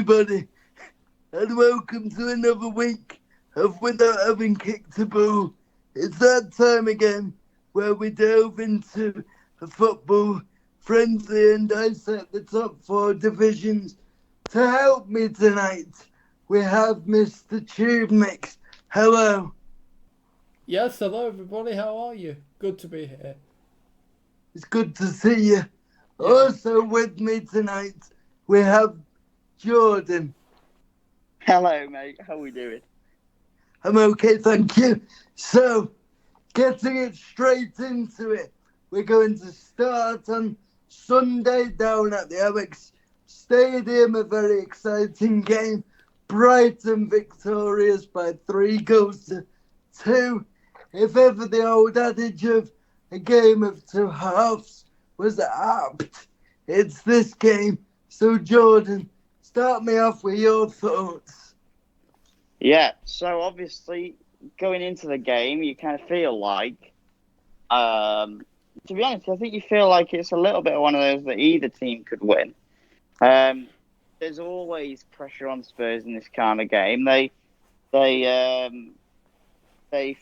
everybody, and welcome to another week of Without Having Kicked a Ball. It's that time again where we delve into a football friendly and dissect the top four divisions. To help me tonight, we have Mr. TubeMix. Hello. Yes, hello everybody, how are you? Good to be here. It's good to see you. Yeah. Also with me tonight, we have Jordan. Hello, mate. How are we doing? I'm okay, thank you. So, getting it straight into it, we're going to start on Sunday down at the Amex Stadium. A very exciting game. Brighton victorious by 3-2. If ever the old adage of a game of two halves was apt, it's this game. So, Jordan, start me off with your thoughts. Yeah, so obviously going into the game, you kind of feel like, to be honest, I think you feel like it's a little bit of one of those that either team could win. There's always pressure on Spurs in this kind of game. They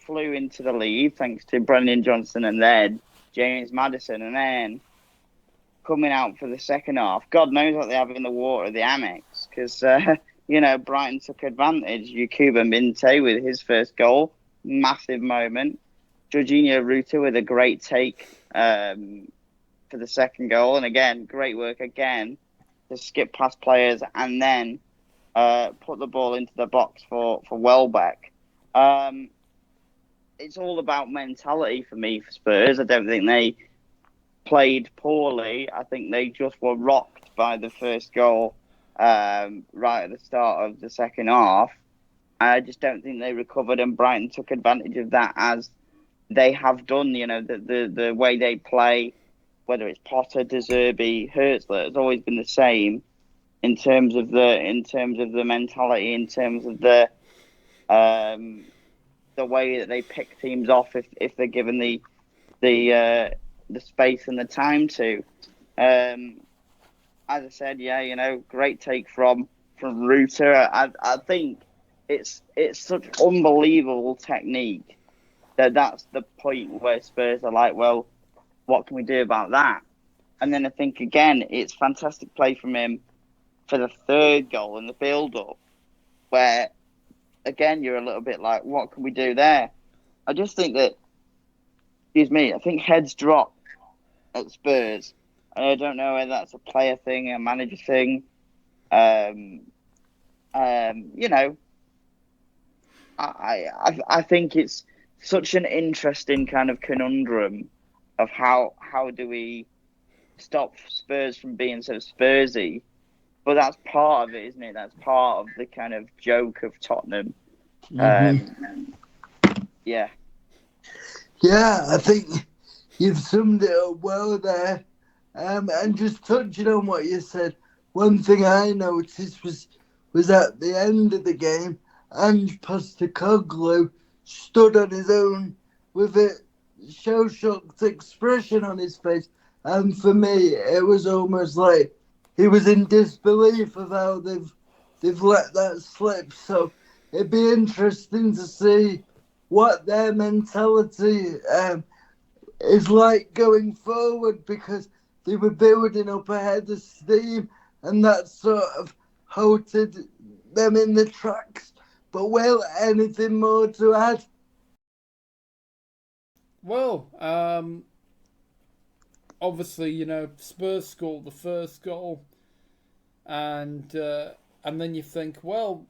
flew into the lead thanks to Brendan Johnson and then James Maddison, and then coming out for the second half, God knows what they have in the water at the Amex, because Brighton took advantage. Yakuba Minte with his first goal, massive moment. Jorginho Ruta with a great take for the second goal, and again, great work again to skip past players and then put the ball into the box for Welbeck. It's all about mentality for me for Spurs. I don't think they played poorly. I think they just were rocked by the first goal right at the start of the second half. I just don't think they recovered, and Brighton took advantage of that as they have done. You know, the way they play, whether it's Potter, De Zerbi, Hurtsler, it's always been the same in terms of the mentality, in terms of the way that they pick teams off if they're given the space and the time to. As I said, great take from Ruta. I think it's such unbelievable technique that's the point where Spurs are like, well, what can we do about that? And then I think again, it's fantastic play from him for the third goal in the build-up, where again you're a little bit like, what can we do there? I just think that, I think heads drop at Spurs. I don't know whether that's a player thing, a manager thing. I think it's such an interesting kind of conundrum of how do we stop Spurs from being so Spursy. But that's part of it, isn't it? That's part of the kind of joke of Tottenham. Yeah. Yeah, I think you've summed it up well there. And just touching on what you said, one thing I noticed was at the end of the game, Ange Postecoglou stood on his own with a show-shocked expression on his face. And for me, it was almost like he was in disbelief of how they've let that slip. So it'd be interesting to see what their mentality is like going forward, because they were building up a head of steam and that sort of halted them in the tracks. But well, anything more to add? Well, obviously, Spurs scored the first goal, and then you think, well,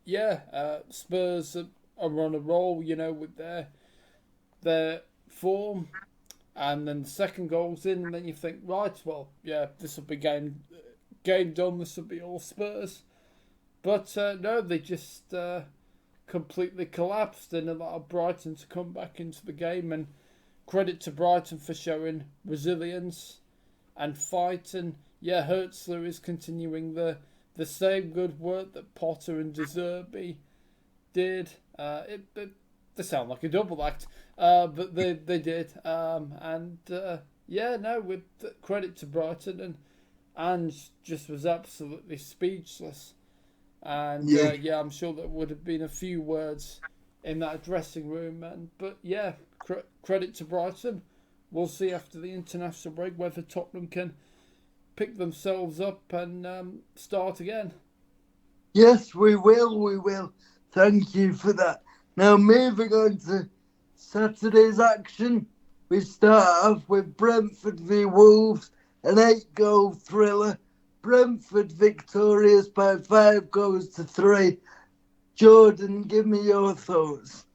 yeah, Spurs are on a roll, with their form, and then the second goal's in, and then you think, right, well, yeah, this will be game done. This will be all Spurs, but no, they just completely collapsed, and allowed Brighton to come back into the game. And credit to Brighton for showing resilience and fight. And yeah, Hurtsler is continuing the same good work that Potter and De Zerbi did. They sound like a double act, but they did. With credit to Brighton, and Ange just was absolutely speechless And Yeah. yeah, I'm sure there would have been a few words in that dressing room. But yeah, credit to Brighton. We'll see after the international break whether Tottenham can pick themselves up and start again. Yes, we will. We will. Thank you for that. Now, moving on to Saturday's action, we start off with Brentford v Wolves, an 8-goal thriller. Brentford victorious by 5 goals to 3. Jordan, give me your thoughts.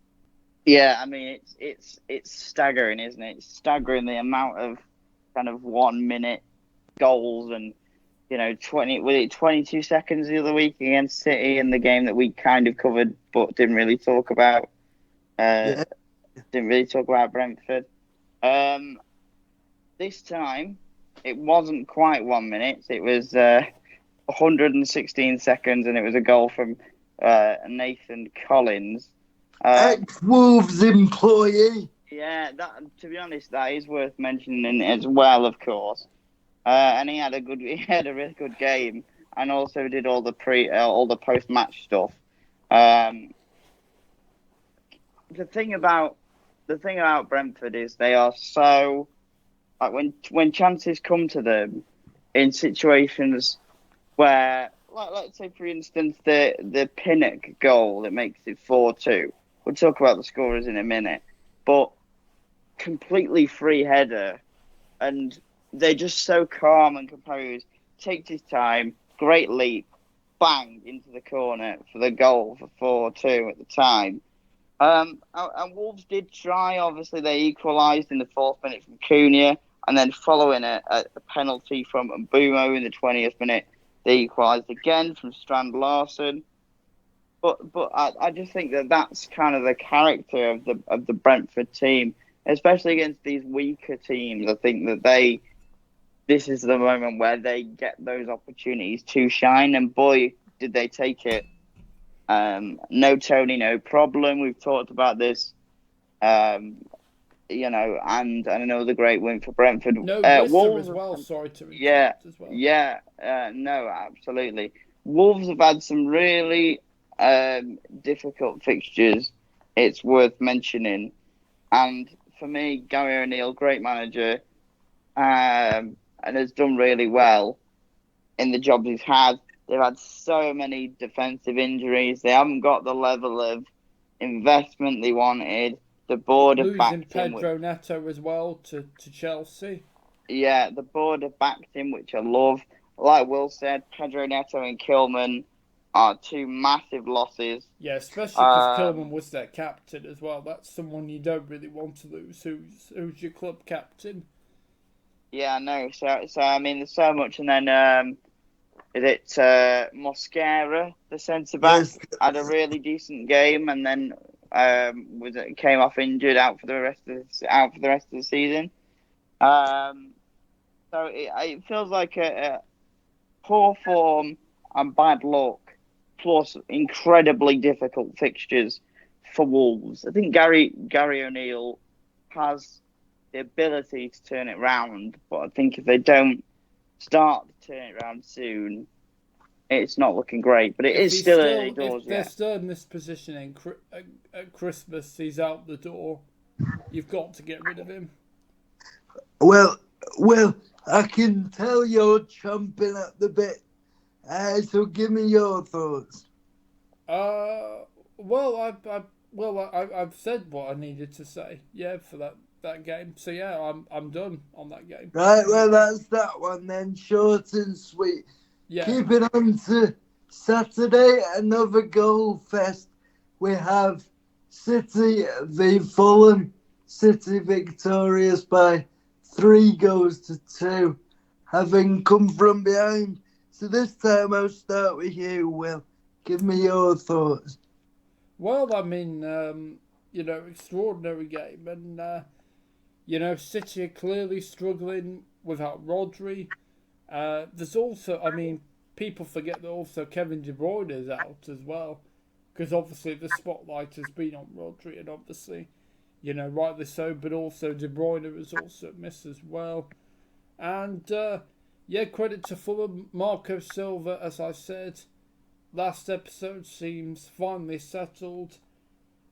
Yeah, I mean it's staggering, isn't it? It's staggering the amount of kind of 1 minute goals and 22 seconds the other week against City in the game that we kind of covered but didn't really talk about. Yeah. Didn't really talk about Brentford. This time it wasn't quite 1 minute. It was 116 seconds, and it was a goal from Nathan Collins. Ex-Wolves employee. Yeah, that to be honest, that is worth mentioning as well, of course. And he had a really good game, and also did all the post match stuff. The thing about Brentford is they are so like when chances come to them in situations where, like, let's say for instance the Pinnock goal that makes it 4-2. We'll talk about the scorers in a minute, but completely free header, and they're just so calm and composed. Takes his time, great leap, bang into the corner for the goal for 4-2 at the time. And Wolves did try. Obviously, they equalised in the 4th minute from Cunha, and then following a penalty from Mbumo in the 20th minute, they equalised again from Strand Larson. But I just think that's kind of the character of the Brentford team, especially against these weaker teams. I think that this is the moment where they get those opportunities to shine, and boy, did they take it. No Tony, no problem. We've talked about this, and another great win for Brentford. No, Worcester Wolves as well. Sorry to yeah, interrupt as well. yeah, no, absolutely. Wolves have had some really difficult fixtures. It's worth mentioning, and for me, Gary O'Neill, great manager, and has done really well in the jobs he's had. They've had so many defensive injuries. They haven't got the level of investment they wanted. The board have Losing backed him. Pedro Neto as well to Chelsea. Yeah, the board have backed him, which I love. Like Will said, Pedro Neto and Kilman are two massive losses. Yeah, especially because Kilman was their captain as well. That's someone you don't really want to lose. Who's your club captain? Yeah, no. So I mean, there's so much, and then is it Mosquera, the centre back, Yes. had a really decent game, and then came off injured, out for the rest of the season. So it feels like a poor form and bad luck, plus incredibly difficult fixtures for Wolves. I think Gary O'Neill has the ability to turn it round, but I think if they don't start to turn it around soon, it's not looking great. But it is still early doors. If they're still in this position at Christmas, he's out the door. You've got to get rid of him. Well, I can tell you're chomping at the bit. So give me your thoughts. Well, I've said what I needed to say. Yeah, for that game. So yeah, I'm done on that game. Right, well, that's that one then. Short and sweet. Yeah. Keeping on to Saturday, another goal fest. We have City v Fulham. City victorious by 3-2, having come from behind. So this time I'll start with you, Will. Give me your thoughts. Well, I mean, extraordinary game. And, City are clearly struggling without Rodri. There's also, I mean, people forget that also Kevin De Bruyne is out as well. Because obviously the spotlight has been on Rodri, and obviously, rightly so, but also De Bruyne has also missed as well. And, credit to Fulham. Marco Silva, as I said, last episode seems finally settled.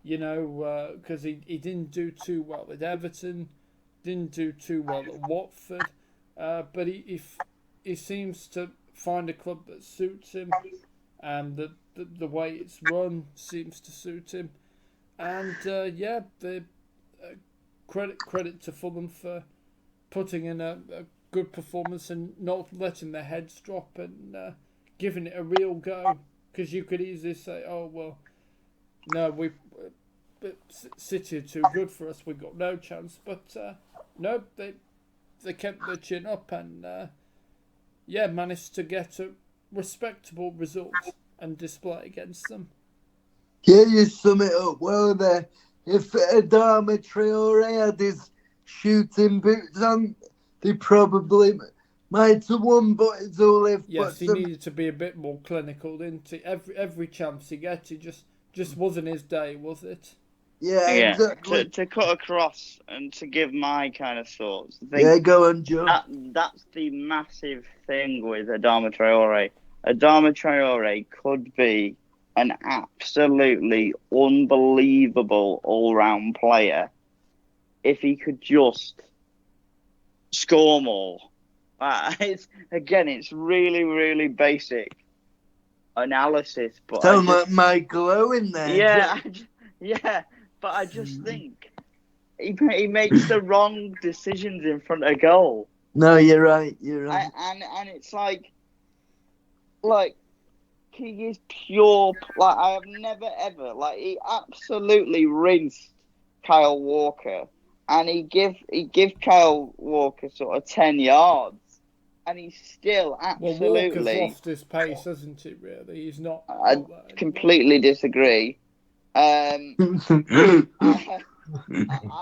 You know, because he didn't do too well at Everton, didn't do too well at Watford, but he seems to find a club that suits him, and the way it's run seems to suit him, and yeah, the credit to Fulham for putting in a good performance and not letting their heads drop and giving it a real go. Because you could easily say, "Oh well, no, City are too good for us. We got no chance." But no, they kept their chin up and yeah, managed to get a respectable result and display against them. Yeah, you sum it up well there. If Adama Traore had his shooting boots on, they probably might have won, but it's all if. Yes, he needed to be a bit more clinical, didn't he? Every chance he gets, he just wasn't his day, was it? Yeah, exactly. To cut across and to give my kind of thoughts. Yeah, go on, Joe. That's the massive thing with Adama Traore. Adama Traore could be an absolutely unbelievable all-round player if he could just score more. It's really, really basic analysis. But Sound like Michael Owen there. Yeah, but I just think he makes the wrong decisions in front of goal. No, you're right. And it's like he is pure. Like I have never ever he absolutely rinsed Kyle Walker, and he give Kyle Walker sort of 10 yards, and he's still absolutely. Well, Walker's lost his pace, hasn't he? Really, he's not. I completely disagree. I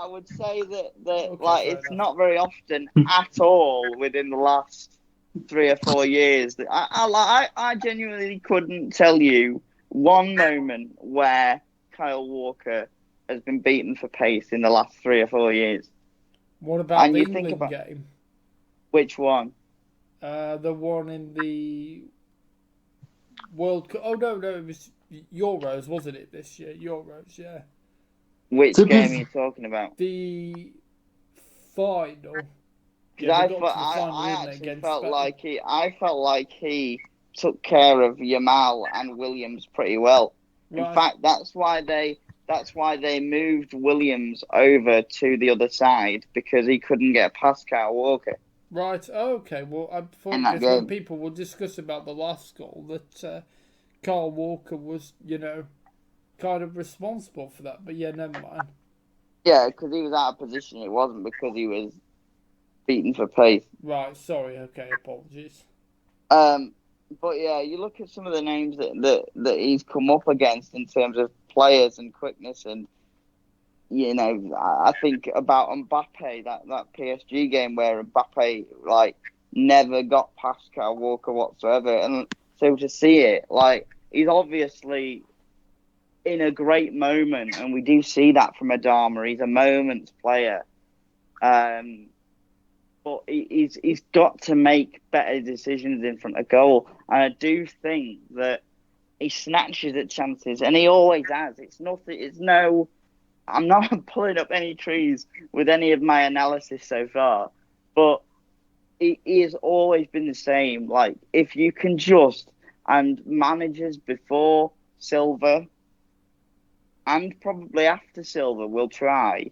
would say that it's not very often at all within the last 3 or 4 years that I genuinely couldn't tell you one moment where Kyle Walker has been beaten for pace in the last 3 or 4 years. What about the England game? Which one? The one in the World Cup. Oh no, it was Euros, wasn't it, this year? Euros, yeah. Which game are you talking about? The final. Yeah, I actually felt like he took care of Yamal and Williams pretty well. Right. In fact, that's why they moved Williams over to the other side, because he couldn't get past Kyle Walker. Right. Oh, okay. Well, I thought when people will discuss about the last goal that Kyle Walker was, kind of responsible for that. But yeah, never mind. Yeah, because he was out of position. It wasn't because he was beaten for pace. Right. Sorry. Okay. Apologies. But yeah, you look at some of the names that he's come up against in terms of players and quickness, and I think about Mbappe, that PSG game where Mbappe never got past Kyle Walker whatsoever, and so to see it, he's obviously in a great moment, and we do see that from Adama. He's a moments player, but he's got to make better decisions in front of goal, and I do think that he snatches at chances, and he always has. I'm not pulling up any trees with any of my analysis so far, but it has always been the same. If you can and managers before Silva and probably after Silva will try,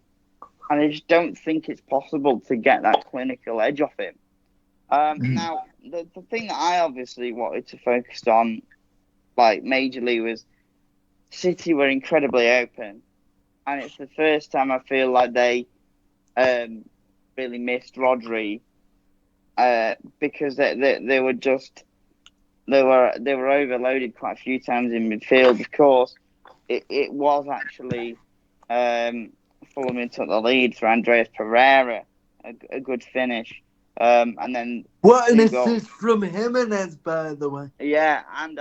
and I just don't think it's possible to get that clinical edge off him. Now, the thing that I obviously wanted to focus on, majorly, was City were incredibly open. And it's the first time I feel like they really missed Rodri, because they were overloaded quite a few times in midfield. Of course, it was actually Fulham who took the lead for Andreas Pereira, a good finish, and then what an assist from Jimenez, by the way. Yeah, and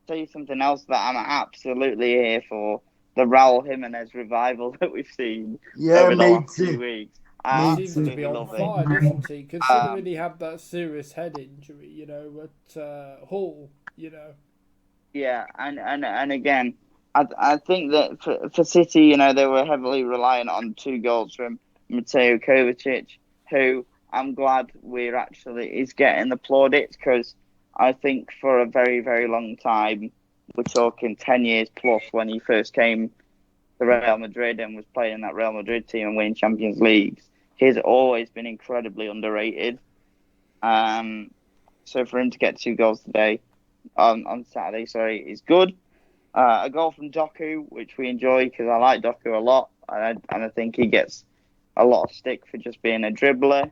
tell you something else that I'm absolutely here for. The Raul Jimenez revival that we've seen over the last 2 weeks. He seems to be on fire, doesn't he? Considering he had that serious head injury, at Hull, Yeah, and again, I think that for City, they were heavily reliant on 2 goals from Mateo Kovacic, who I'm glad we're actually is getting the plaudits, because I think for a very, very long time, we're talking 10 years plus, when he first came to Real Madrid and was playing in that Real Madrid team and winning Champions Leagues, he's always been incredibly underrated. Um, so for him to get 2 goals today, on Saturday, sorry, is good. A goal from Doku, which we enjoy because I like Doku a lot, and I think he gets a lot of stick for just being a dribbler.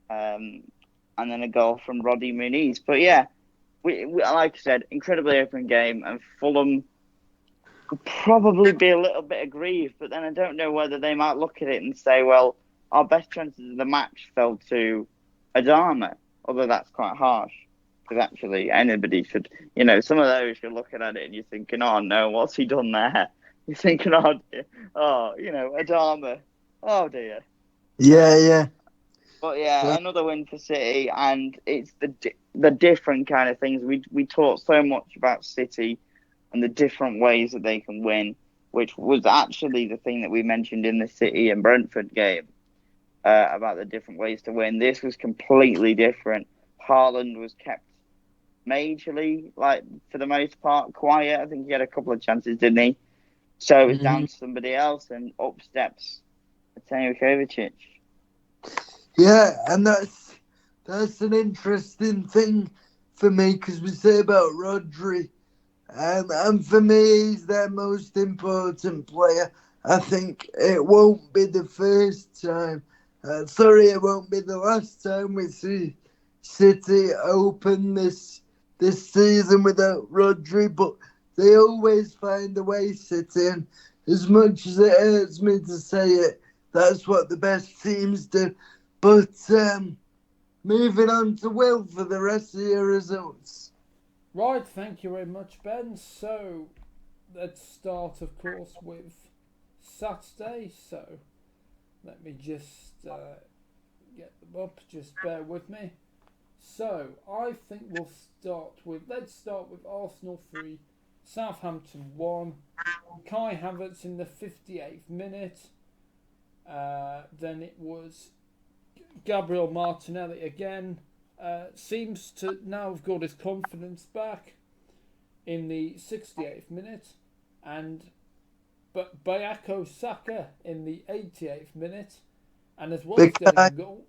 Um, and then a goal from Roddy Muniz. But yeah, we like I said, incredibly open game, and Fulham could probably be a little bit aggrieved, but then I don't know whether they might look at it and say, well, our best chances of the match fell to Adama, although that's quite harsh. Because actually, anybody should, some of those you're looking at it and you're thinking, oh no, what's he done there? You're thinking, Adama, oh dear. Yeah, yeah. But yeah, Well, another win for City, and it's the different kind of things. We talked so much about City and the different ways that they can win, which was actually the thing that we mentioned in the City and Brentford game, about the different ways to win. This was completely different. Haaland was kept majorly, like for the most part, quiet. I think he had a couple of chances, didn't he? So it was down mhm. to somebody else, and up steps Mateo Kovacic. Yeah, and that's an interesting thing for me because we say about Rodri, and for me, he's their most important player. I think it won't be the first time. Sorry, it won't be the last time we see City open this season without Rodri, but they always find a way, City. And as much as it hurts me to say it, that's what the best teams do. But moving on to Will for the rest of your results. Right, thank you very much, Ben. So, let's start, of course, with Saturday. So, let me just get them up. Just bear with me. So, I think let's start with Arsenal 3, Southampton 1. Kai Havertz in the 58th minute. Then it was Gabriel Martinelli again. Seems to now have got his confidence back in the 68th minute, but Bayako Saka in the 88th minute, and as well as Big getting guy. a goal,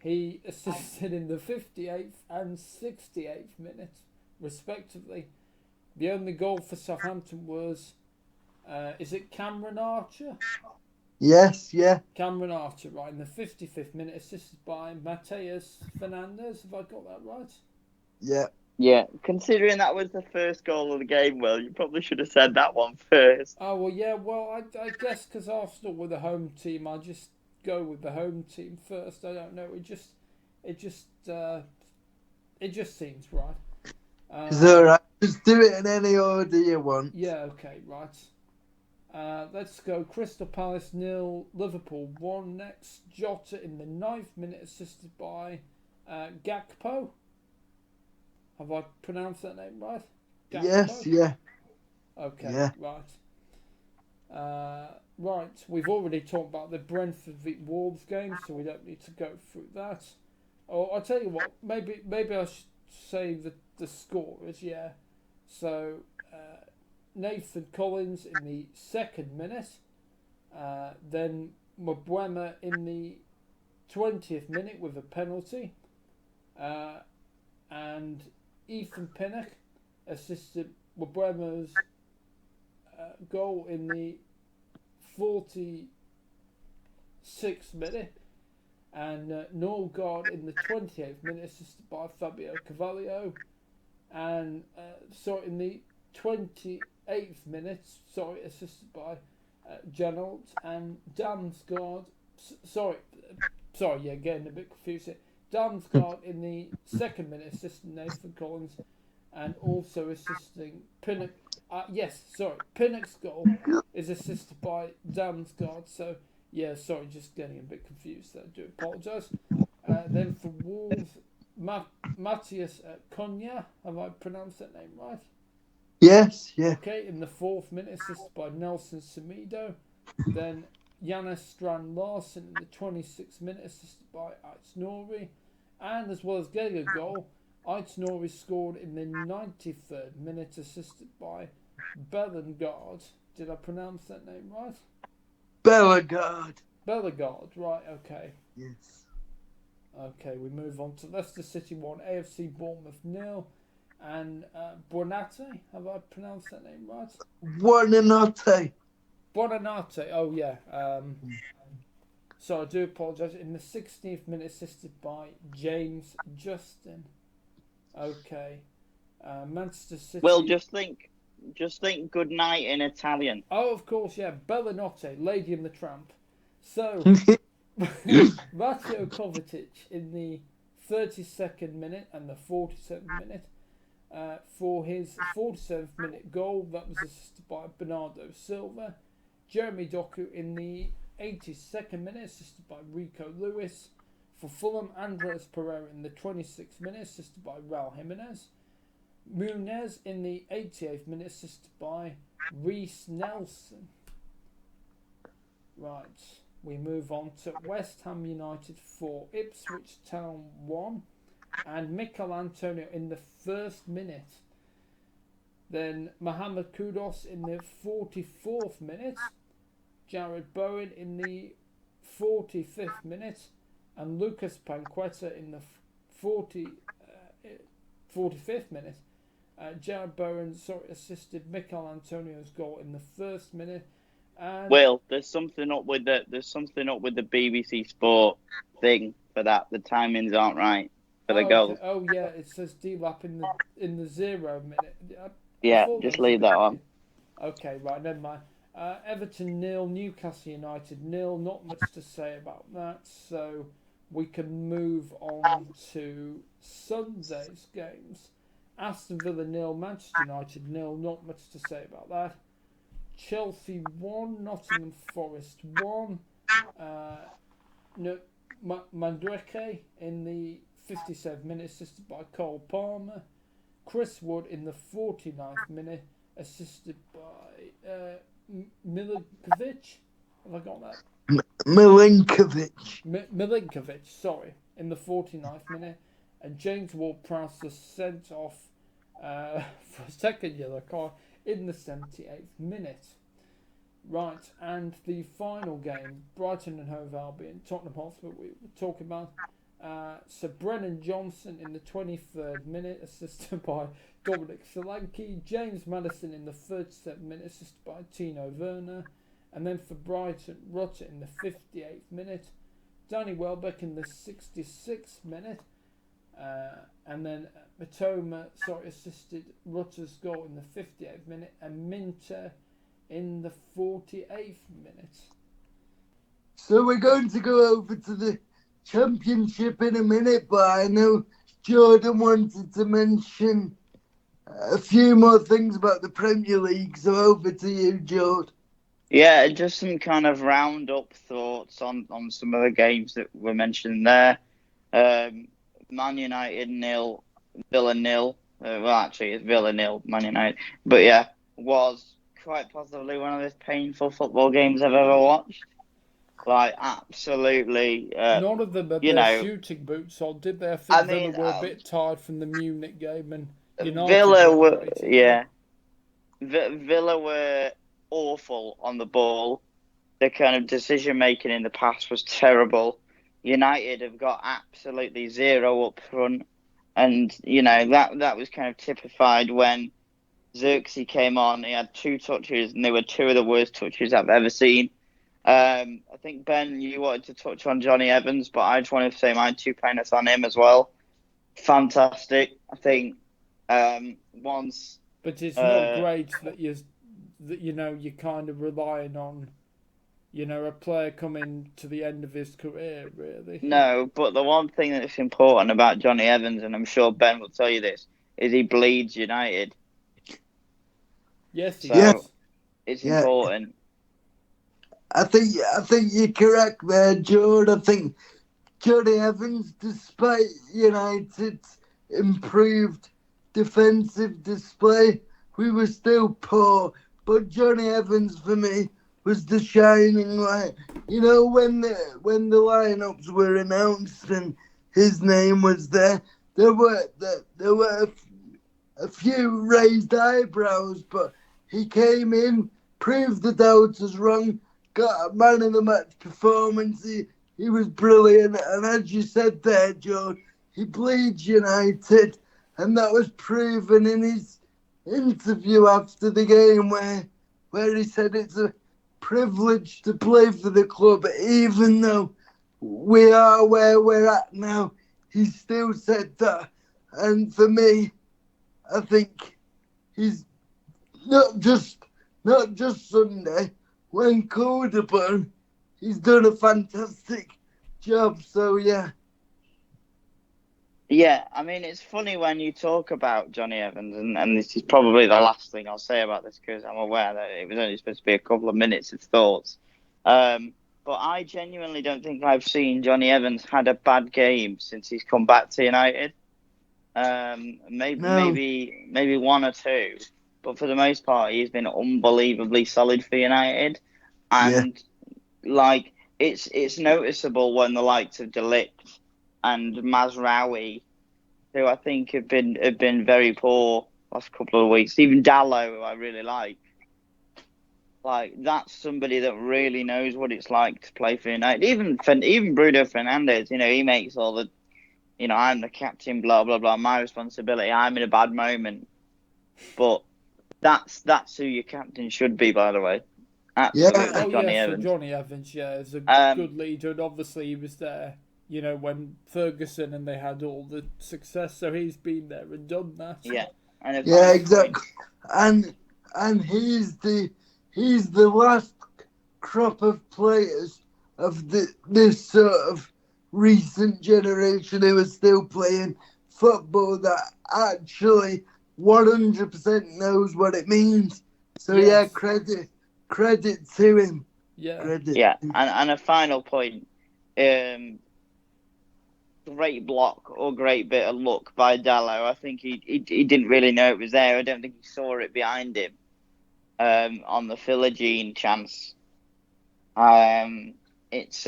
he assisted in the 58th and 68th minute, respectively. The only goal for Southampton was, is it Cameron Archer? Yes, yeah. Cameron Archer, right, in the 55th minute, assisted by Mateus Fernandez. Have I got that right? Yeah. Yeah, considering that was the first goal of the game, Will, you probably should have said that one first. Oh, well, yeah, well, I guess because Arsenal were the home team, I'll just go with the home team first. I don't know. It just, it just seems right. It's alright. Just do it in any order you want. Yeah, okay, right. Let's go. Crystal Palace 0, Liverpool 1 next. Jota in the 9th minute, assisted by Gakpo. Have I pronounced that name right? Gakpo? Yes, yeah. Okay, Yeah. right. Right, we've already talked about the Brentford v Wolves game, so we don't need to go through that. Or I'll tell you what, maybe I should say the scorers, yeah. So, Nathan Collins in the 2nd minute, then Mbeumo in the 20th minute with a penalty, and Ethan Pinnock assisted Mbeumo's goal in the 46th minute, and Norgard in the 28th minute, assisted by Fabio Carvalho, and in the 28th minute, assisted by Janelt, and Damsgaard. Getting a bit confused here. Damsgaard in the 2nd minute, assisting Nathan Collins, and also assisting Pinnock. Pinnock's goal is assisted by Damsgaard. So, just getting a bit confused there. I do apologise. Then for Wolves, Matthias Cunha. Have I pronounced that name right? Yes, yeah. Okay, in the 4th minute, assisted by Nelson Semedo. Then Jannes Strand Larsen in the 26th minute, assisted by Aitz-Nouri. And as well as getting a goal, Aitz-Nouri scored in the 93rd minute, assisted by Bellegarde. Did I pronounce that name right? Bellegarde. Bellegarde, right, okay. Yes. Okay, we move on to Leicester City 1, AFC Bournemouth 0. And Buonanotte, have I pronounced that name right? Buonanotte. Buonanotte, oh yeah. So I do apologise. In the 16th minute, assisted by James Justin. Okay. Manchester City. Well, just think good night in Italian. Oh, of course, yeah. Bellanotte, Lady and the Tramp. So, Ratio Kovacic in the 32nd minute and the 47th minute for his 47th minute goal. That was assisted by Bernardo Silva. Jeremy Doku in the 82nd minute, assisted by Rico Lewis. For Fulham, Andres Pereira in the 26th minute, assisted by Raul Jimenez. Munez in the 88th minute, assisted by Reece Nelson. Right, we move on to West Ham United 4, Ipswich Town 1, and Mikel Antonio in the 1st minute. Then Mohamed Kudus in the 44th minute, Jared Bowen in the 45th minute, and Lucas Panqueta in the 45th minute. Jared Bowen assisted Mikel Antonio's goal in the 1st minute. And Well, there's something up with the BBC Sport thing for that. The timings aren't right for the goals. Okay. Oh yeah, it says D-Lap in the 0 minute. Yeah, just leave that on. Okay, right, never mind. Everton 0, Newcastle United 0. Not much to say about that, so we can move on to Sunday's games. Aston Villa 0, Manchester United 0. Not much to say about that. Chelsea 1, Nottingham Forest 1. Mandueke in the 57th minute, assisted by Cole Palmer. Chris Wood in the 49th minute, assisted by Milinkovic. Have I got that? Milinkovic, sorry, in the 49th minute. And James Ward-Prowse was sent off for a second yellow card in the 78th minute. Right, and the final game, Brighton and Hove Albion, Tottenham Hotspur, we were talking about. Sir Brennan Johnson in the 23rd minute, assisted by Dominic Solanke. James Maddison in the 37th minute, assisted by Tino Werner. And then for Brighton, Rutter in the 58th minute. Danny Welbeck in the 66th minute. And then Matoma assisted Rutter's goal in the 58th minute. And Minter in the 48th minute. So we're going to go over to the Championship in a minute, but I know Jordan wanted to mention a few more things about the Premier League, so over to you, Jordan. Yeah, just some kind of roundup thoughts on some of the games that were mentioned there. Man United 0, Villa 0. Well, actually, it's Villa 0, Man United. But yeah, was quite possibly one of the most painful football games I've ever watched. Like, absolutely. None of them had their shooting boots on, did they? I think Villa were a bit tired from the Munich game, and United Villa were, yeah. Villa were awful on the ball. The kind of decision making in the pass was terrible. United have got absolutely zero up front, and that was kind of typified when Xerxes came on. He had 2 touches, and they were 2 of the worst touches I've ever seen. I think, Ben, you wanted to touch on Johnny Evans, but I just wanted to say my 2 pence on him as well. Fantastic. I think once... But it's not great that you're kind of relying on, a player coming to the end of his career, really. No, but the one thing that's important about Johnny Evans, and I'm sure Ben will tell you this, is he bleeds United. Yes, he does. It's important. I think you're correct there, George. I think Johnny Evans, despite United's improved defensive display, we were still poor. But Johnny Evans for me was the shining light. You know, when the lineups were announced and his name was there, there were a few raised eyebrows, but he came in, proved the doubters wrong, got a man of the match performance. He was brilliant, and as you said there, Joe, he bleeds United, and that was proven in his interview after the game where he said it's a privilege to play for the club, even though we are where we're at now. He still said that, and for me, I think he's not just Sunday. When called upon, he's done a fantastic job. So yeah. Yeah, I mean, it's funny when you talk about Johnny Evans, and this is probably the last thing I'll say about this because I'm aware that it was only supposed to be a couple of minutes of thoughts. But I genuinely don't think I've seen Johnny Evans had a bad game since he's come back to United. Maybe one or two, but for the most part, he's been unbelievably solid for United, and like it's noticeable when the likes of De Ligt and Mazraoui, who I think have been very poor last couple of weeks. Even Dallo, who I really like that's somebody that really knows what it's like to play for United. Even Bruno Fernandes, he makes all the, I'm the captain, blah blah blah, my responsibility. I'm in a bad moment, but that's who your captain should be, by the way. Absolutely, Johnny Evans. So Johnny Evans, is a good leader, and obviously he was there, when Ferguson and they had all the success, so he's been there and done that. Yeah, exactly. And he's the last crop of players of this sort of recent generation who are still playing football that actually 100% knows what it means. So credit to him. Yeah. Credit. Yeah, and a final point. Great block or great bit of luck by Dallo. I think he didn't really know it was there. I don't think he saw it behind him. On the Philogene chance. It's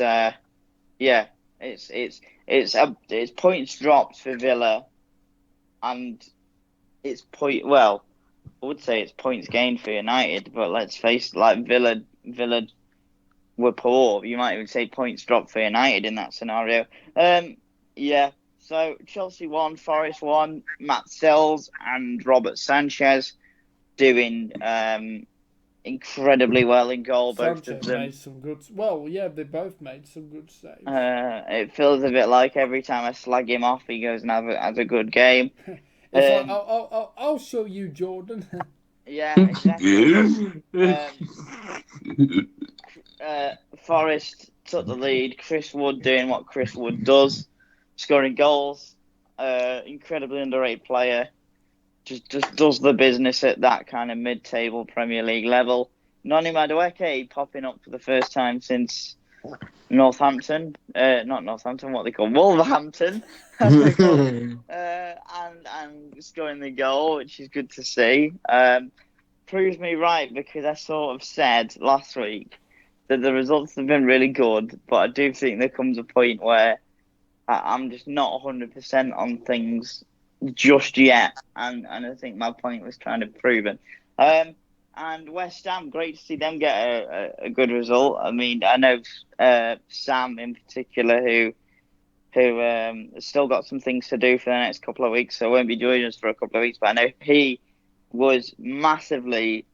points dropped for Villa, and it's I would say it's points gained for United, but let's face it, Villa were poor. You might even say points dropped for United in that scenario. So Chelsea won, Forest won, Matt Sells and Robert Sanchez doing incredibly well in goal. Both Sanchez of them made some good. Well, yeah, they both made some good saves. It feels a bit like every time I slag him off, he goes and has a good game. It's like I'll show you, Jordan. Yeah, exactly. Forest took the lead. Chris Wood doing what Chris Wood does, scoring goals. Incredibly underrated player. Just does the business at that kind of mid-table Premier League level. Noni Madueke popping up for the first time since Northampton. Not Northampton, what they call Wolverhampton. And scoring the goal, which is good to see. Proves me right because I sort of said last week that the results have been really good, but I do think there comes a point where I'm just not 100% on things just yet, and I think my point was kind of proven. And West Ham, great to see them get a good result. I mean, I know Sam in particular, who still got some things to do for the next couple of weeks, so won't be joining us for a couple of weeks. But I know he was massively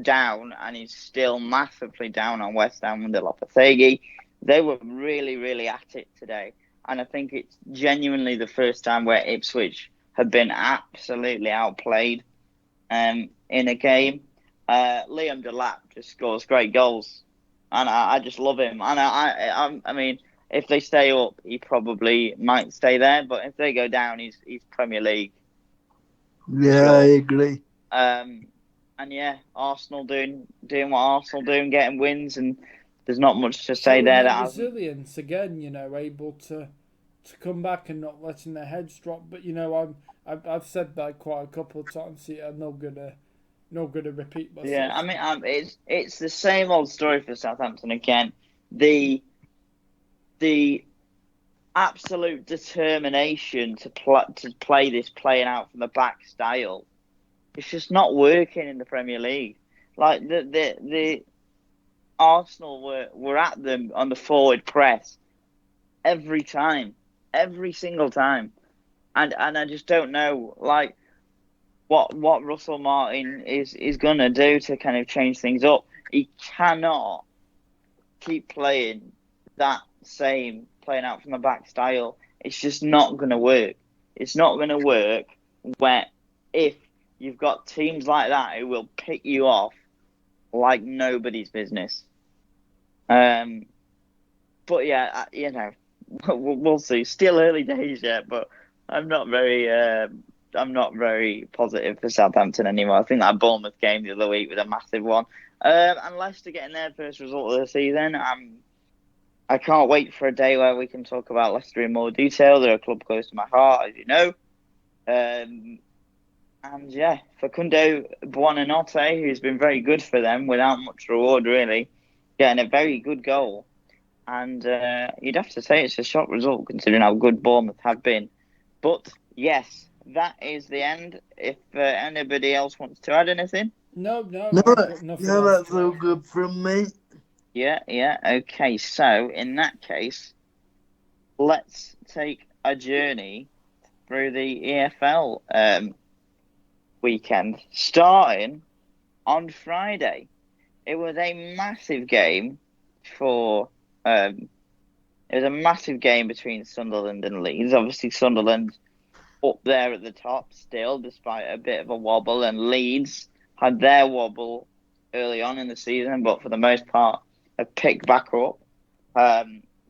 down, and he's still massively down on West Ham under Lopetegui. They were really, really at it today. And I think it's genuinely the first time where Ipswich have been absolutely outplayed in a game. Liam Delap just scores great goals, and I just love him. And I mean, if they stay up, he probably might stay there. But if they go down, he's Premier League. Yeah, sure. I agree. And yeah, Arsenal doing what Arsenal do, getting wins, and there's not much to say there. That resilience again, able to come back and not letting their heads drop. But I've said that quite a couple of times here. I'm not gonna Not going to repeat myself. Yeah, I mean, it's the same old story for Southampton again. The absolute determination to play this playing out from the back style. It's just not working in the Premier League. Like the Arsenal were at them on the forward press every time, every single time, and I just don't know like what Russell Martin is gonna do to kind of change things up. He cannot keep playing that same playing out from the back style. It's just not gonna work. It's not gonna work where if you've got teams like that who will pick you off like nobody's business. But yeah, you know, we'll see. Still early days yet, but I'm not very positive for Southampton anymore. I think that Bournemouth game the other week was a massive one. And Leicester getting their first result of the season. I can't wait for a day where we can talk about Leicester in more detail. They're a club close to my heart, as you know. And yeah, Facundo Buonanotte, who's been very good for them without much reward, really, getting a very good goal. And you'd have to say it's a shock result considering how good Bournemouth have been. But yes, that is the end. If anybody else wants to add anything. No, No, I've got nothing else that's to all add. good from me. Yeah, okay. So in that case, let's take a journey through the EFL weekend, starting on Friday. It was a massive game for. It was a massive game between Sunderland and Leeds. Obviously, Sunderland up there at the top still, despite a bit of a wobble, and Leeds had their wobble early on in the season, but for the most part, have picked back up.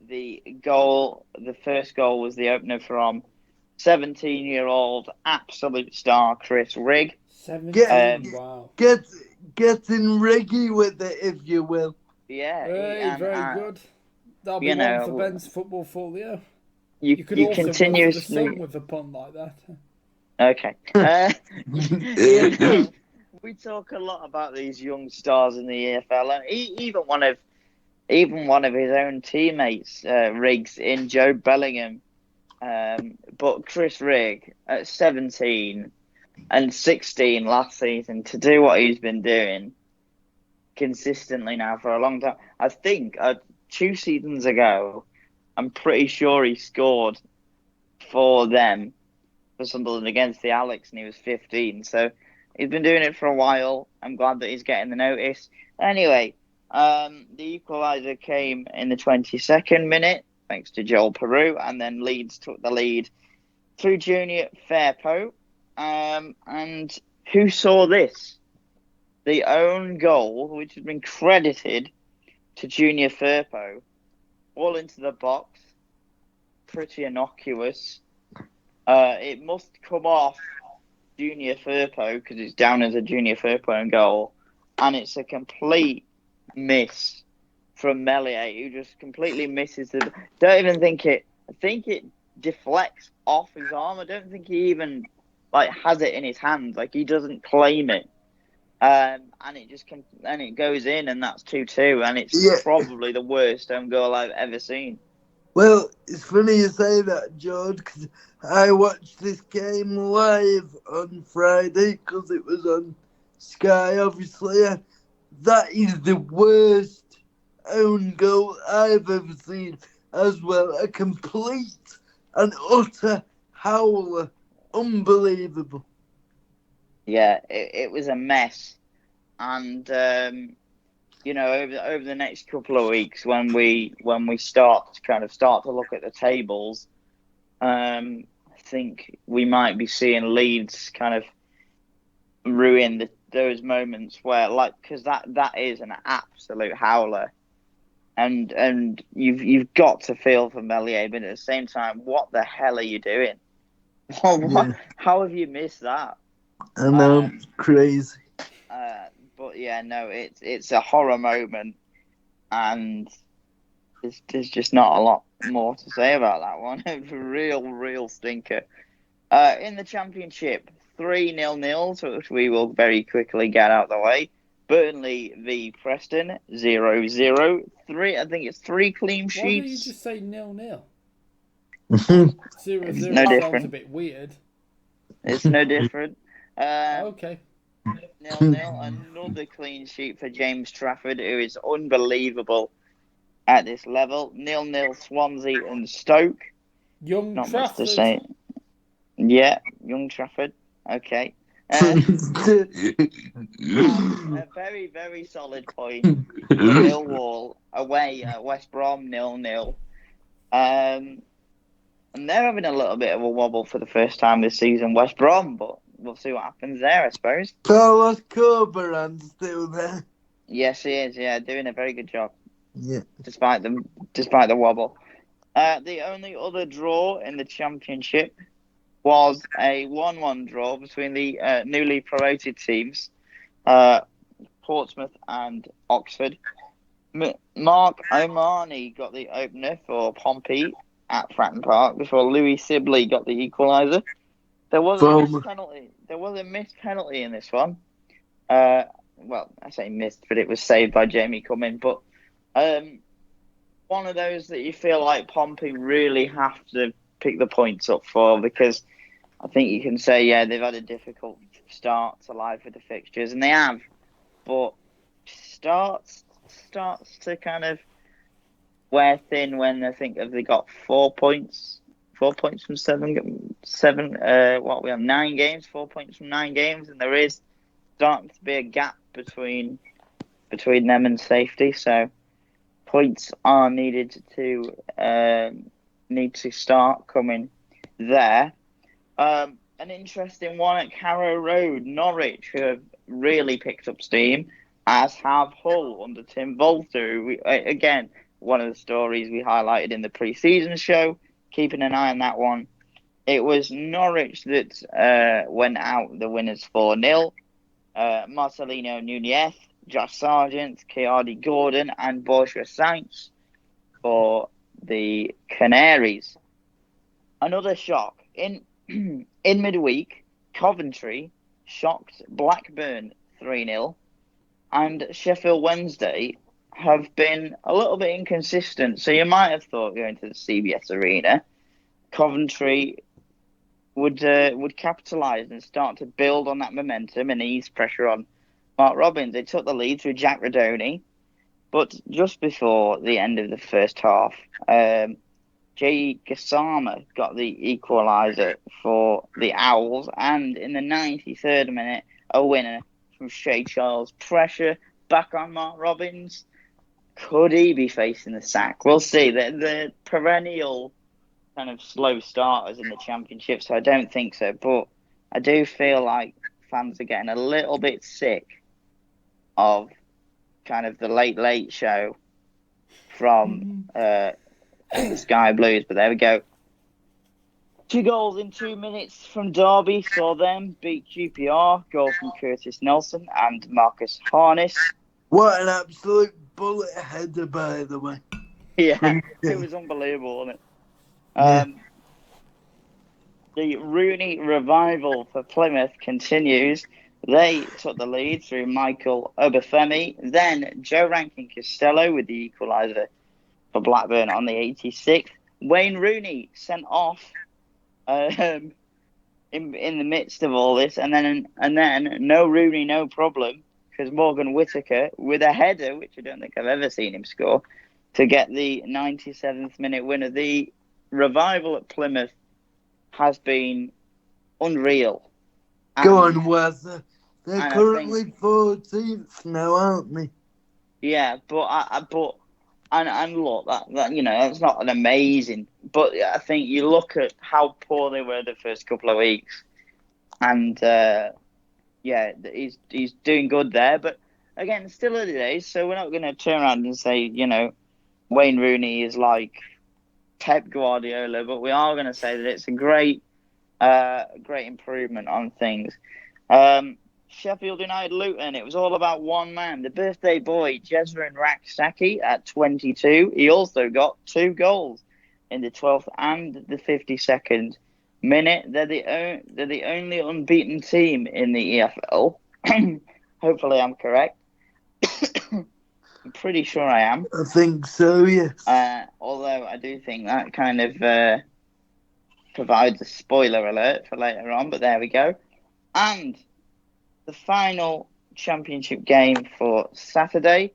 The first goal was the opener from 17-year-old absolute star Chris Rigg. 17, wow. Getting riggy with it, if you will. Yeah, Very good. That'll be one for Ben's football folio. You could also work for the Sun with a pun like that. Okay. We talk a lot about these young stars in the EFL, and even one of his own teammates, Riggs, in Joe Bellingham. But Chris Rigg, at 17 and 16 last season, to do what he's been doing consistently now for a long time. I think 2 seasons ago, I'm pretty sure he scored for them, for Sunderland against the Alex, and he was 15. So he's been doing it for a while. I'm glad that he's getting the notice. Anyway, the equaliser came in the 22nd minute, thanks to Joel Peru, and then Leeds took the lead through Junior Firpo. And who saw this? The own goal, which has been credited to Junior Firpo, all into the box. Pretty innocuous. It must come off Junior Firpo because it's down as a Junior Firpo own goal, and it's a complete miss from Meslier, who just completely misses the. Don't even think it. I think it deflects off his arm. I don't think he even has it in his hand. Like, he doesn't claim it. And it goes in, and that's 2-2, and it's probably the worst own goal I've ever seen. Well, it's funny you say that, George, because I watched this game live on Friday because it was on Sky, obviously. That is the worst own goal I've ever seen as well. A complete and utter howler. Unbelievable. Yeah, it was a mess. And, over the next couple of weeks, when we start to look at the tables, I think we might be seeing Leeds kind of ruin those moments where, because that is an absolute howler, and you've got to feel for Meslier, but at the same time, what the hell are you doing? How have you missed that? I know, crazy. But yeah, no, it's a horror moment, and there's just not a lot more to say about that one. It's a real stinker. In the Championship, 3 nil-nils, which we will very quickly get out of the way. Burnley v Preston 0-0. I think it's 3 clean sheets. Why don't you just say 0-0? 0-0 no sounds different. a bit weird. It's no different. Okay. 0-0. Another clean sheet for James Trafford, who is unbelievable at this level. 0-0 Swansea and Stoke. Young Not Trafford. much to say. Yeah, young Trafford. Okay. A very, very solid point for Millwall away at West Brom 0-0. And they're having a little bit of a wobble for the first time this season, West Brom, but we'll see what happens there, I suppose. Carlos Corberan's still there. Yes, he is. Yeah, doing a very good job. Yeah. Despite the wobble. The only other draw in the Championship was a 1-1 draw between the newly promoted teams, Portsmouth and Oxford. Mark O'Mahony got the opener for Pompey at Fratton Park before Louis Sibley got the equaliser. There was a missed penalty. There was a missed penalty in this one. Well, I say missed, but it was saved by Jamie Cumming. But one of those that you feel like Pompey really have to pick the points up for, because I think you can say, yeah, they've had a difficult start to life with the fixtures, and they have. But starts to kind of wear thin when I think they got 4 points. 4 points from seven. We have 9 games. 4 points from 9 games, and there is starting to be a gap between them and safety. So points are needed to start coming there. An interesting one at Carrow Road, Norwich, who have really picked up steam, as have Hull under Tim Volter. Again, one of the stories we highlighted in the pre-season show. Keeping an eye on that one. It was Norwich that went out the winners 4-0. Marcelino Nunez, Josh Sargent, Keardy Gordon, and Borja Sainz for the Canaries. Another shock. In midweek, Coventry shocked Blackburn 3-0, and Sheffield Wednesday have been a little bit inconsistent. So you might have thought going to the CBS Arena, Coventry would capitalise and start to build on that momentum and ease pressure on Mark Robins. They took the lead through Jack Radoni, but just before the end of the first half, Jay Gassama got the equaliser for the Owls, and in the 93rd minute, a winner from Shea Charles. Pressure back on Mark Robins. Could he be facing the sack? We'll see. The perennial kind of slow starters in the Championship, so I don't think so. But I do feel like fans are getting a little bit sick of kind of the late show from the Sky Blues. But there we go. 2 goals in 2 minutes from Derby saw them beat QPR. Goal from Curtis Nelson and Marcus Harness. What an absolute bullet header, by the way. Yeah, it was unbelievable, wasn't it? The Rooney revival for Plymouth continues. They took the lead through Michael Obafemi. Then Joe Rankin Costello with the equaliser for Blackburn on the 86th. Wayne Rooney sent off in the midst of all this, and then no Rooney, no problem, because Morgan Whittaker with a header, which I don't think I've ever seen him score, to get the 97th minute winner. The revival at Plymouth has been unreal. Go on, Wes. They're currently 14th now, aren't they? Yeah, but look, that you know, that's not an amazing. But I think you look at how poor they were the first couple of weeks, and he's doing good there. But again, still early days, so we're not going to turn around and say, you know, Wayne Rooney is like Pep Guardiola, but we are going to say that it's a great improvement on things. Sheffield United Luton, it was all about one man, the birthday boy, Jezrin Raksaki at 22. He also got 2 goals in the 12th and the 52nd minute. They're the only unbeaten team in the EFL. Hopefully, I'm correct. I'm pretty sure I am. I think so, yes. Although I do think that kind of provides a spoiler alert for later on, but there we go. And the final championship game for Saturday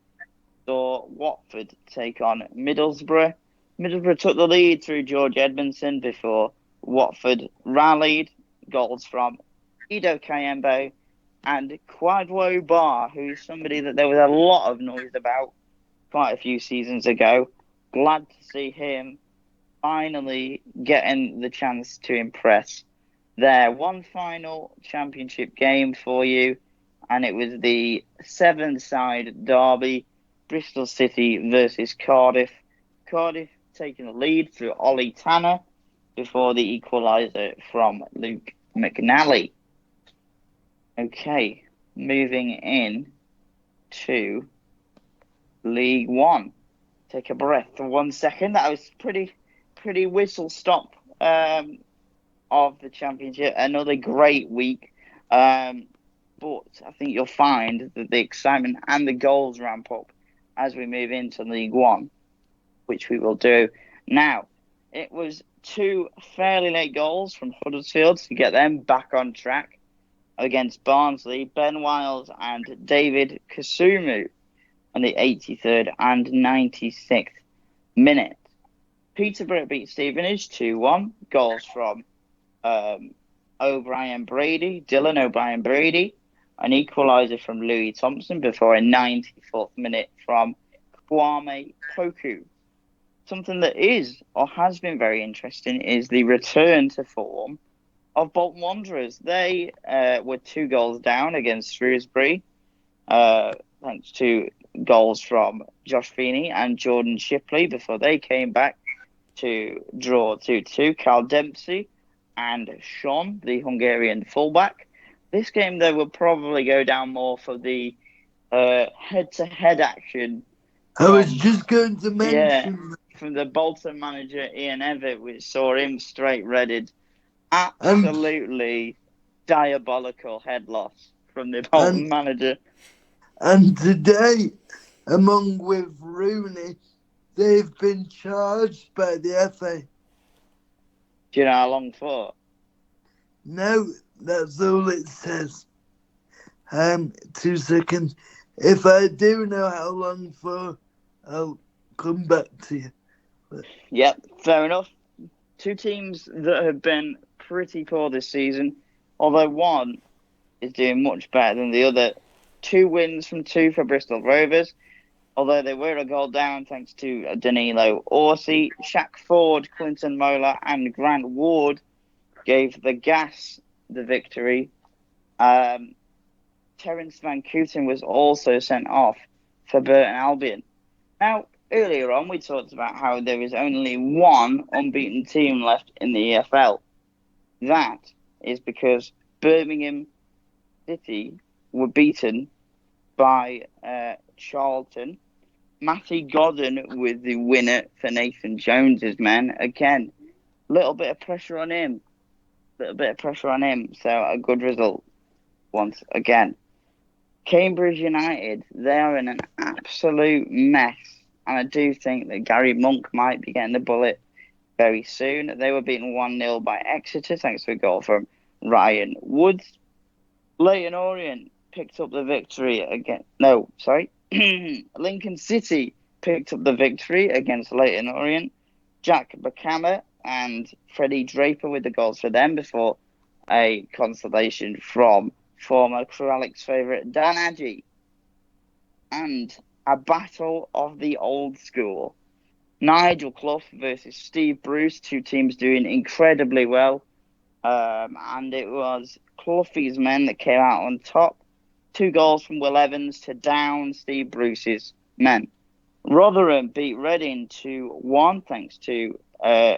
saw Watford take on Middlesbrough. Middlesbrough took the lead through George Edmondson before Watford rallied. Goals from Ido Kayembe and Kwadwo Bar, who is somebody that there was a lot of noise about quite a few seasons ago. Glad to see him finally getting the chance to impress there. One final championship game for you, and it was the seven-side derby, Bristol City versus Cardiff. Cardiff taking the lead through Ollie Tanner before the equaliser from Luke McNally. Okay, moving in to League One. Take a breath for 1 second. That was pretty whistle stop of the championship. Another great week. But I think you'll find that the excitement and the goals ramp up as we move into League One, which we will do. Now, it was two fairly late goals from Huddersfield to get them back on track against Barnsley. Ben Wiles and David Kasumu on the 83rd and 96th minute. Peterborough beat Stevenage 2-1. Goals from Dylan O'Brien Brady, an equaliser from Louis Thompson before a 94th minute from Kwame Poku. Something that is or has been very interesting is the return to form of Bolton Wanderers. They were 2 goals down against Shrewsbury, thanks to goals from Josh Feeney and Jordan Shipley before they came back to draw 2-2. Carl Dempsey and Sean, the Hungarian fullback. This game, though, will probably go down more for the head-to-head action. I was just going to mention from the Bolton manager Ian Evatt, which saw him straight-redded. Absolutely diabolical head loss from the Bolton manager. And today, among with Rooney, they've been charged by the FA. Do you know how long for? No, that's all it says. 2 seconds. If I do know how long for, I'll come back to you. Yep, fair enough. 2 teams that have been pretty poor this season, although one is doing much better than the other. 2 wins from 2 for Bristol Rovers, although they were a goal down thanks to Danilo Orsi. Shaq Ford, Clinton Mola and Grant Ward gave the Gas the victory. Terence Van Kooten was also sent off for Burton Albion. Now, earlier on, we talked about how there is only one unbeaten team left in the EFL. That is because Birmingham City were beaten by Charlton. Matty Godden with the winner for Nathan Jones's men. Again, a little bit of pressure on him. So a good result once again. Cambridge United, they are in an absolute mess. And I do think that Gary Monk might be getting the bullet very soon. They were beaten 1-0 by Exeter, thanks to a goal from Ryan Woods. Leyton Orient picked up the victory again. Lincoln City picked up the victory against Leyton Orient. Jack Bacama and Freddie Draper with the goals for them before a consolation from former Kralix favourite Dan Adji. And a battle of the old school. Nigel Clough versus Steve Bruce, 2 teams doing incredibly well. And it was Cloughie's men that came out on top. 2 goals from Will Evans to down Steve Bruce's men. Rotherham beat Reading 2-1 thanks to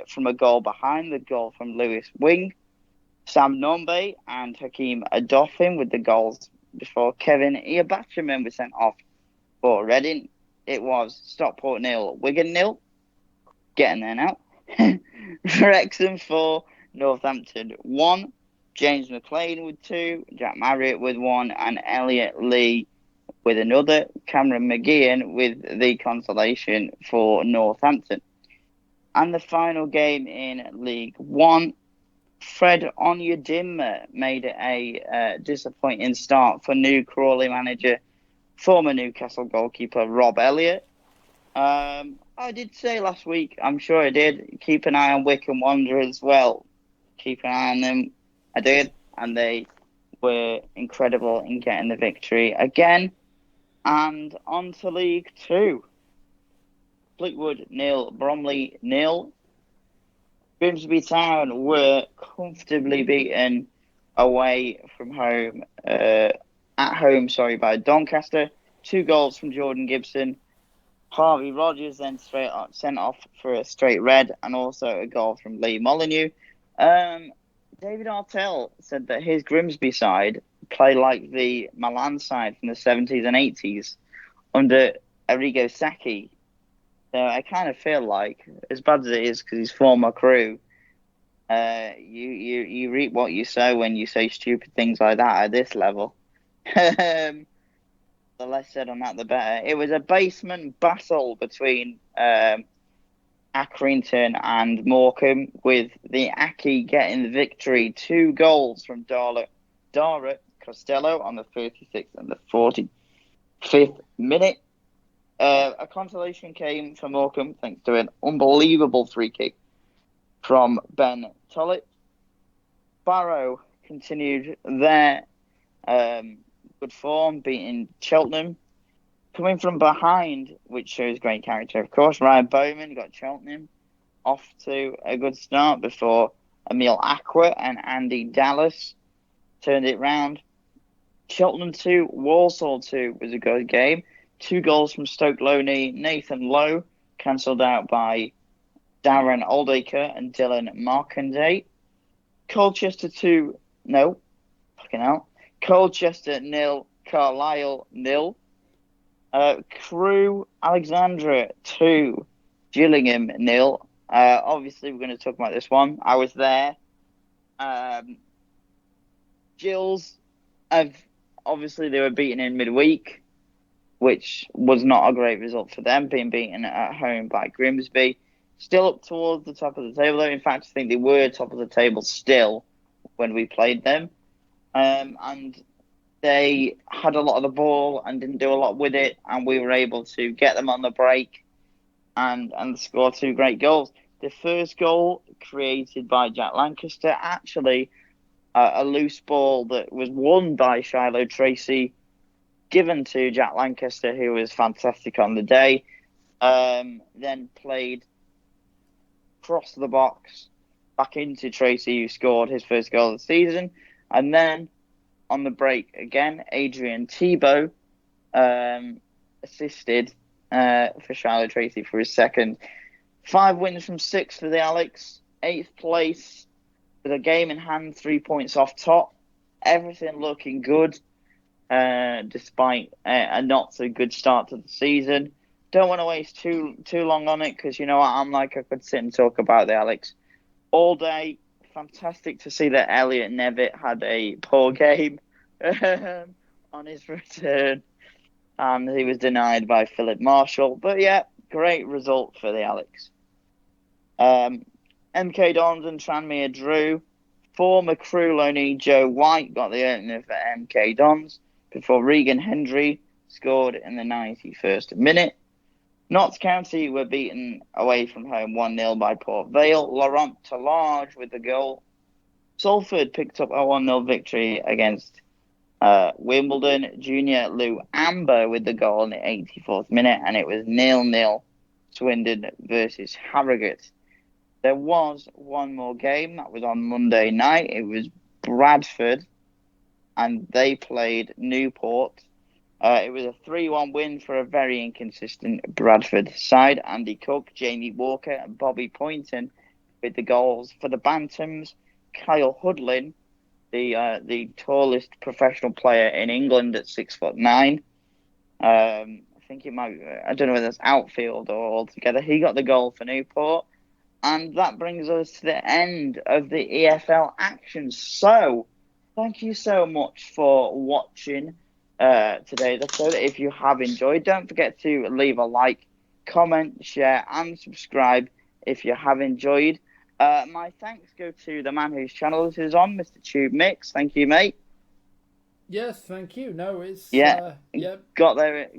from a goal behind, the goal from Lewis Wing. Sam Nombe and Hakeem Adofin with the goals before Kevin Iabachman was sent off for Reading. It was Stockport 0, Wigan 0. Getting there now. Wrexham 4, Northampton 1, James McLean with 2, Jack Marriott with 1, and Elliot Lee with another. Cameron McGeehan with the consolation for Northampton. And the final game in League One, Fred Onyedinma made it a disappointing start for new Crawley manager, former Newcastle goalkeeper Rob Elliott. I did say last week, I'm sure I did, keep an eye on Wycombe Wanderers as well. Keep an eye on them. I did, and they were incredible in getting the victory again. And on to League Two. Fleetwood 0, Bromley 0. Grimsby Town were comfortably beaten away from home, at home, by Doncaster. 2 goals from Jordan Gibson. Harvey Rogers then sent off for a straight red, and also a goal from Lee Molyneux. David Artell said that his Grimsby side play like the Milan side from the 70s and 80s under Arrigo Sacchi. So I kind of feel like, as bad as it is because he's former crew, you reap what you sow when you say stupid things like that at this level. The less said on that, the better. It was a basement battle between Accrington and Morecambe, with the Aki getting the victory. 2 goals from Dara Costello on the 36th and the 45th minute. A consolation came for Morecambe thanks to an unbelievable free kick from Ben Tollett. Barrow continued their good form, beating Cheltenham. Coming from behind, which shows great character, of course, Ryan Bowman got Cheltenham off to a good start before Emil Aqua and Andy Dallas turned it round. Cheltenham 2, Walsall 2 was a good game. 2 goals from Stoke Loney, Nathan Lowe, cancelled out by Darren Oldacre and Dylan Markanday. Colchester 2, no, fucking hell. Colchester 0, Carlisle 0. Crewe Alexandra 2, Gillingham 0. Obviously, we're going to talk about this one. I was there. Gills, obviously, they were beaten in midweek, which was not a great result for them, being beaten at home by Grimsby. Still up towards the top of the table, though. In fact, I think they were top of the table still when we played them. And they had a lot of the ball and didn't do a lot with it, and we were able to get them on the break and score 2 great goals. The first goal, created by Jack Lancaster, actually a loose ball that was won by Shiloh Tracy, given to Jack Lancaster, who was fantastic on the day, then played across the box back into Tracy, who scored his first goal of the season. And then on the break again, Adrian Tebow assisted for Shiloh Tracy for his second. 5 wins from 6 for the Alex, 8th place with a game in hand, 3 points off top. Everything looking good, despite a not so good start to the season. Don't want to waste too long on it, because you know what I'm like. I could sit and talk about the Alex all day. Fantastic to see that Elliot Nevitt had a poor game on his return, and he was denied by Philip Marshall. But yeah, great result for the Alex. MK Dons and Tranmere drew. Former crew loanee Joe White got the opener for MK Dons before Regan Hendry scored in the 91st minute. Notts County were beaten away from home 1-0 by Port Vale. Laurent Talage with the goal. Salford picked up a 1-0 victory against Wimbledon. Junior Lou Amber with the goal in the 84th minute, and it was 0-0 Swindon versus Harrogate. There was one more game that was on Monday night. It was Bradford, and they played Newport. It was a 3-1 win for a very inconsistent Bradford side. Andy Cook, Jamie Walker, and Bobby Poynton with the goals. For the Bantams, Kyle Hudlin, the tallest professional player in England at 6'9". I think it might. I don't know whether it's outfield or altogether. He got the goal for Newport. And that brings us to the end of the EFL action. So, thank you so much for watching today's episode. If you have enjoyed, don't forget to leave a like, comment, share, and subscribe if you have enjoyed. My thanks go to the man whose channel this is on, Mr. TubeMix. Thank you, mate. Yes, thank you. No, it's Yeah, yep. got there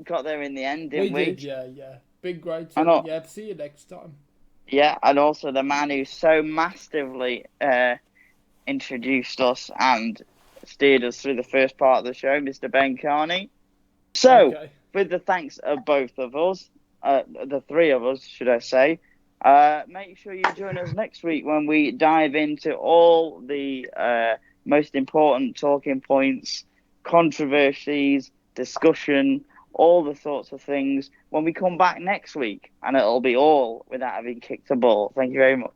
in the end, didn't we? We did, yeah. Big great. Yeah, see you next time. Yeah, and also the man who so masterfully introduced us and steered us through the first part of the show, Mr. Ben Carney. So, with the thanks of both of us, the three of us, should I say, make sure you join us next week when we dive into all the most important talking points, controversies, discussion, all the sorts of things when we come back next week, and it'll be all without having kicked a ball. Thank you very much.